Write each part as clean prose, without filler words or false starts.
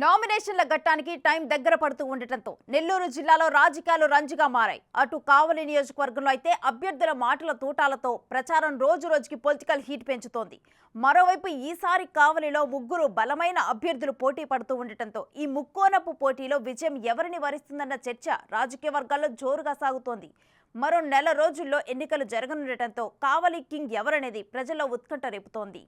నామినేషన్ల ఘట్టానికి టైం దగ్గర పడుతూ ఉండటంతో నెల్లూరు జిల్లాలో రాజకీయాలు రంజుగా మారాయి. అటు కావలి నియోజకవర్గంలో అయితే అభ్యర్థుల మాటల తూటాలతో ప్రచారం రోజు రోజుకి పొలిటికల్ హీట్ పెంచుతోంది. మరోవైపు ఈసారి కావలిలో ముగ్గురు బలమైన అభ్యర్థులు పోటీ పడుతూ ఉండటంతో ఈ ముక్కోనపు పోటీలో విజయం ఎవరిని వరిస్తుందన్న చర్చ రాజకీయ వర్గాల్లో జోరుగా సాగుతోంది. మరో నెల రోజుల్లో ఎన్నికలు జరగనుండటంతో కావలి కింగ్ ఎవరనేది ప్రజల్లో ఉత్కంఠ రేపుతోంది.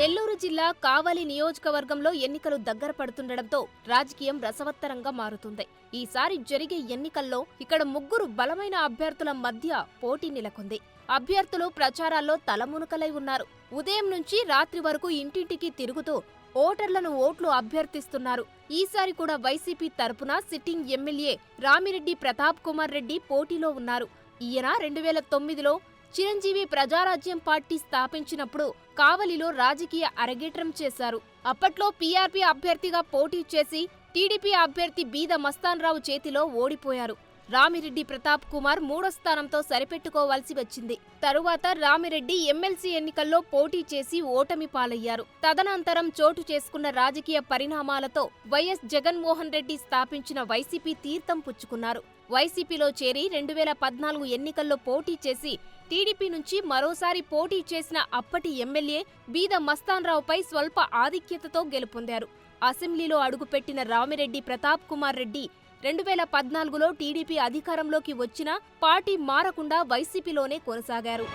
నెల్లూరు జిల్లా కావలి నియోజకవర్గంలో ఎన్నికలు దగ్గర పడుతుండటంతో రాజకీయం రసవత్తరంగా మారుతుంది. ఈసారి జరిగే ఎన్నికల్లో ఇక్కడ ముగ్గురు బలమైన అభ్యర్థుల మధ్య పోటీ నెలకొంది. అభ్యర్థులు ప్రచారాల్లో తలమునకలై ఉన్నారు. ఉదయం నుంచి రాత్రి వరకు ఇంటింటికి తిరుగుతూ ఓటర్లను ఓట్లు అభ్యర్థిస్తున్నారు. ఈసారి కూడా వైసీపీ తరపున సిట్టింగ్ ఎమ్మెల్యే రామిరెడ్డి ప్రతాప్ కుమార్ రెడ్డి పోటీలో ఉన్నారు. ఈయన 2009లో చిరంజీవి ప్రజారాజ్యం పార్టీ స్థాపించినప్పుడు కావలిలో రాజకీయ అరగేట్రం చేశారు. అప్పట్లో పీఆర్పీ అభ్యర్థిగా పోటీ చేసి టీడీపీ అభ్యర్థి బీద మస్తాన్రావు చేతిలో ఓడిపోయారు. రామిరెడ్డి ప్రతాప్ కుమార్ 3వ స్థానంతో సరిపెట్టుకోవాల్సి వచ్చింది. తరువాత రామిరెడ్డి ఎమ్మెల్సీ ఎన్నికల్లో పోటీ చేసి ఓటమి పాలయ్యారు. తదనంతరం చోటు చేసుకున్న రాజకీయ పరిణామాలతో వైఎస్ జగన్మోహన్ రెడ్డి స్థాపించిన వైసీపీ తీర్థం పుచ్చుకున్నారు. వైసీపీలో చేరి 2014 ఎన్నికల్లో పోటీ చేసి టీడీపీ నుంచి మరోసారి పోటీ చేసిన అప్పటి ఎమ్మెల్యే బీద మస్తాన్రావుపై స్వల్ప ఆధిక్యతతో గెలుపొందారు. అసెంబ్లీలో అడుగుపెట్టిన రామిరెడ్డి ప్రతాప్ కుమార్ రెడ్డి 2014లో టీడీపీ అధికారంలోకి వచ్చినా పార్టీ మారకుండా వైసీపీలోనే కొనసాగారు.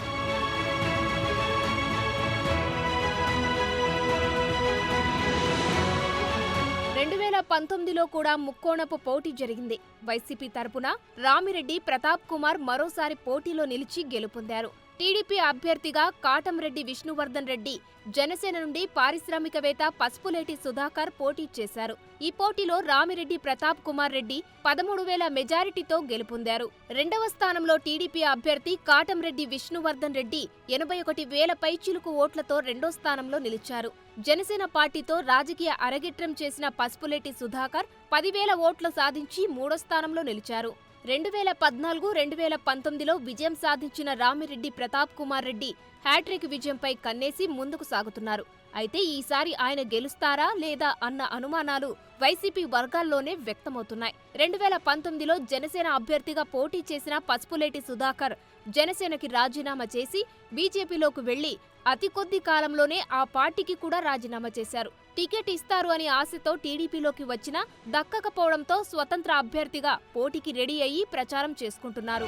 2019లో కూడా ముక్కోణపు పోటీ జరిగింది. వైసీపీ తరపున రామిరెడ్డి ప్రతాప్ కుమార్ మరోసారి పోటీలో నిలిచి గెలుపొందారు. టీడీపీ అభ్యర్థిగా కాటంరెడ్డి విష్ణువర్ధన్ రెడ్డి, జనసేన నుండి పారిశ్రామికవేత్త పసుపులేటి సుధాకర్ పోటీ చేశారు. ఈ పోటీలో రామిరెడ్డి ప్రతాప్ కుమార్ రెడ్డి 13,000 మెజారిటీతో గెలుపొందారు. 2వ స్థానంలో టీడీపీ అభ్యర్థి కాటంరెడ్డి విష్ణువర్ధన్ రెడ్డి 81,000 పైచిలుకు ఓట్లతో 2వ స్థానంలో నిలిచారు. జనసేన పార్టీతో రాజకీయ అరగిట్రం చేసిన పసుపులేటి సుధాకర్ 10,000 ఓట్లు సాధించి 3వ స్థానంలో నిలిచారు. 2014, 2019లో విజయం సాధించిన రామిరెడ్డి ప్రతాప్ కుమార్ రెడ్డి హ్యాట్రిక్ విజయంపై కన్నేసి ముందుకు సాగుతున్నారు. అయితే ఈసారి ఆయన గెలుస్తారా లేదా అన్న అనుమానాలు వైసీపీ వర్గాల్లోనే వ్యక్తమవుతున్నాయి. 2019లో జనసేన అభ్యర్థిగా పోటీ చేసిన పసుపులేటి సుధాకర్ జనసేనకి రాజీనామా చేసి బీజేపీలోకి వెళ్లి అతి కొద్ది కాలంలోనే ఆ పార్టీకి కూడా రాజీనామా చేశారు. టికెట్ ఇస్తారు అని ఆశతో టీడీపీలోకి వచ్చినా దక్కకపోవడంతో స్వతంత్ర అభ్యర్థిగా పోటీకి రెడీ అయ్యి ప్రచారం చేసుకుంటున్నారు.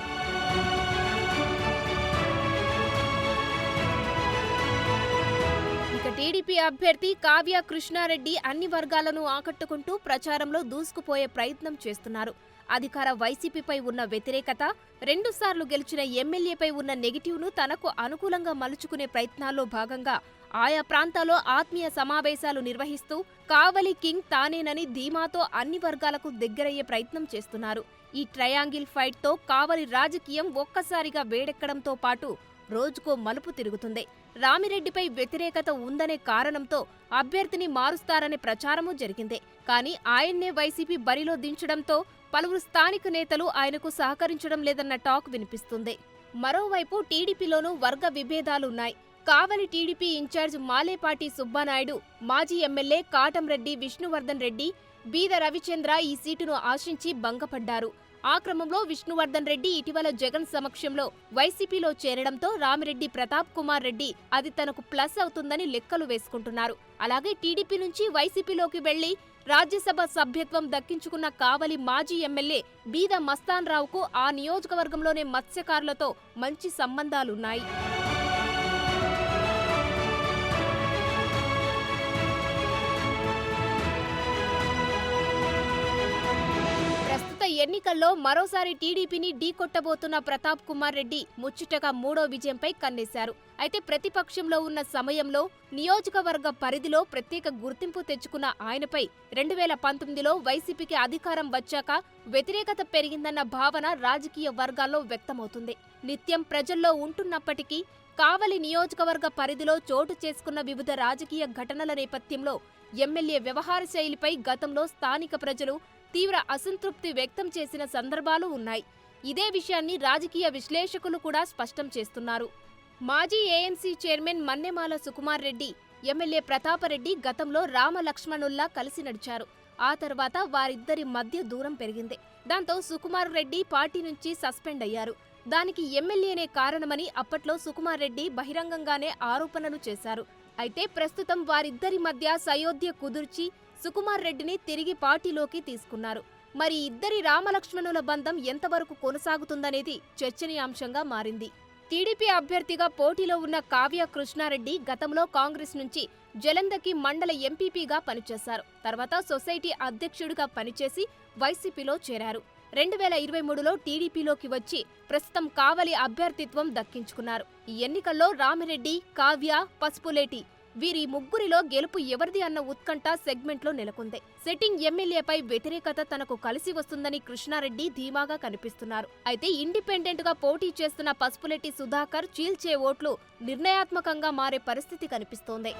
ఇక టీడీపీ అభ్యర్థి కావ్య కృష్ణారెడ్డి అన్ని వర్గాలను ఆకట్టుకుంటూ ప్రచారంలో దూసుకుపోయే ప్రయత్నం చేస్తున్నారు. అధికార వైసీపీపై ఉన్న వ్యతిరేకత, 2 సార్లు గెలిచిన ఎమ్మెల్యేపై ఉన్న నెగిటివ్ను తనకు అనుకూలంగా మలుచుకునే ప్రయత్నాల్లో భాగంగా ఆయా ప్రాంతాల్లో ఆత్మీయ సమావేశాలు నిర్వహిస్తూ కావలి కింగ్ తానేనని ధీమాతో అన్ని వర్గాలకు దగ్గరయ్యే ప్రయత్నం చేస్తున్నారు. ఈ ట్రయాంగిల్ ఫైట్తో కావలి రాజకీయం ఒక్కసారిగా వేడెక్కడంతో పాటు రోజుకో మలుపు తిరుగుతుంది. రామిరెడ్డిపై వ్యతిరేకత ఉందనే కారణంతో అభ్యర్థిని మారుస్తారనే ప్రచారమూ జరిగింది. కానీ ఆయన్నే వైసీపీ బరిలో దించడంతో పలువురు స్థానిక నేతలు ఆయనకు సహకరించడం లేదన్న టాక్ వినిపిస్తుంది. మరోవైపు టీడీపీలోనూ వర్గ విభేదాలున్నాయి. కావలి టీడీపీ ఇన్ఛార్జ్ మాలేపాటి సుబ్బానాయుడు, మాజీ ఎమ్మెల్యే కాటంరెడ్డి విష్ణువర్ధన్ రెడ్డి, బీద రవిచంద్ర ఈ సీటును ఆశించి భంగపడ్డారు. ఆ క్రమంలో విష్ణువర్ధన్ రెడ్డి ఇటీవల జగన్ సమక్షంలో వైసీపీలో చేరడంతో రామిరెడ్డి ప్రతాప్ కుమార్ రెడ్డి అది తనకు ప్లస్ అవుతుందని లెక్కలు వేసుకుంటున్నారు. అలాగే టీడీపీ నుంచి వైసీపీలోకి వెళ్లి రాజ్యసభ సభ్యత్వం దక్కించుకున్న కావలి మాజీ ఎమ్మెల్యే బీద మస్తాన్రావుకు ఆ నియోజకవర్గంలోనే మత్స్యకారులతో మంచి సంబంధాలున్నాయి. ఎన్నికల్లో మరోసారి టీడీపీని ఢీకొట్టబోతున్న ప్రతాప్ కుమార్ రెడ్డి ముచ్చటగా 3వ విజయంపై కన్నేశారు. అయితే ప్రతిపక్షంలో ఉన్న సమయంలో నియోజకవర్గ పరిధిలో ప్రత్యేక గుర్తింపు తెచ్చుకున్న ఆయనపై 2019లో వైసీపీకి అధికారం వచ్చాక వ్యతిరేకత పెరిగిందన్న భావన రాజకీయ వర్గాల్లో వ్యక్తమవుతుంది. నిత్యం ప్రజల్లో ఉంటున్నప్పటికీ కావలి నియోజకవర్గ పరిధిలో చోటు చేసుకున్న వివిధ రాజకీయ ఘటనల నేపథ్యంలో ఎమ్మెల్యే వ్యవహార శైలిపై గతంలో స్థానిక ప్రజలు తీవ్ర అసంతృప్తి వ్యక్తం చేసిన సందర్భాలు ఉన్నాయి. ఇదే విషయాన్ని రాజకీయ విశ్లేషకులు కూడా స్పష్టం చేస్తున్నారు. మాజీ AMC chairman Mannemala Sukumar Reddy, MLA Pratap Reddy గతంలో రామలక్ష్మణుల్లా కలిసి నడిచారు. ఆ తర్వాత వారిద్దరి మధ్య దూరం పెరిగింది. దాంతో సుకుమార్ రెడ్డి పార్టీ నుంచి సస్పెండ్ అయ్యారు. దానికి ఎమ్మెల్యేనే కారణమని అప్పట్లో సుకుమార్ రెడ్డి బహిరంగంగానే ఆరోపణలు చేశారు. అయితే ప్రస్తుతం వారిద్దరి మధ్య సయోధ్య కుదుర్చి సుకుమార్ రెడ్డిని తిరిగి పార్టీలోకి తీసుకున్నారు. మరి ఇద్దరి రామలక్ష్మణుల బంధం ఎంతవరకు కొనసాగుతుందనేది చర్చనీయాంశంగా మారింది. టీడీపీ అభ్యర్థిగా పోటీలో ఉన్న కావ్య కృష్ణారెడ్డి గతంలో కాంగ్రెస్ నుంచి జలంధకి మండల ఎంపీపీగా పనిచేశారు. తర్వాత సొసైటీ అధ్యక్షుడిగా పనిచేసి వైసీపీలో చేరారు. 2023లో టీడీపీలోకి వచ్చి ప్రస్తుతం కావలి అభ్యర్థిత్వం దక్కించుకున్నారు. ఈ ఎన్నికల్లో రామిరెడ్డి, కావ్య, పసుపులేటి వీరి ముగ్గురిలో గెలుపు ఎవరిది అన్న ఉత్కంఠ సెగ్మెంట్లో నెలకొంది. సిట్టింగ్ ఎమ్మెల్యేపై వ్యతిరేకత తనకు కలిసి వస్తుందని కృష్ణారెడ్డి ధీమాగా కనిపిస్తున్నారు. అయితే ఇండిపెండెంట్ గా పోటీ చేస్తున్న పసుపులేటి సుధాకర్ చీల్చే ఓట్లు నిర్ణయాత్మకంగా మారే పరిస్థితి కనిపిస్తోంది.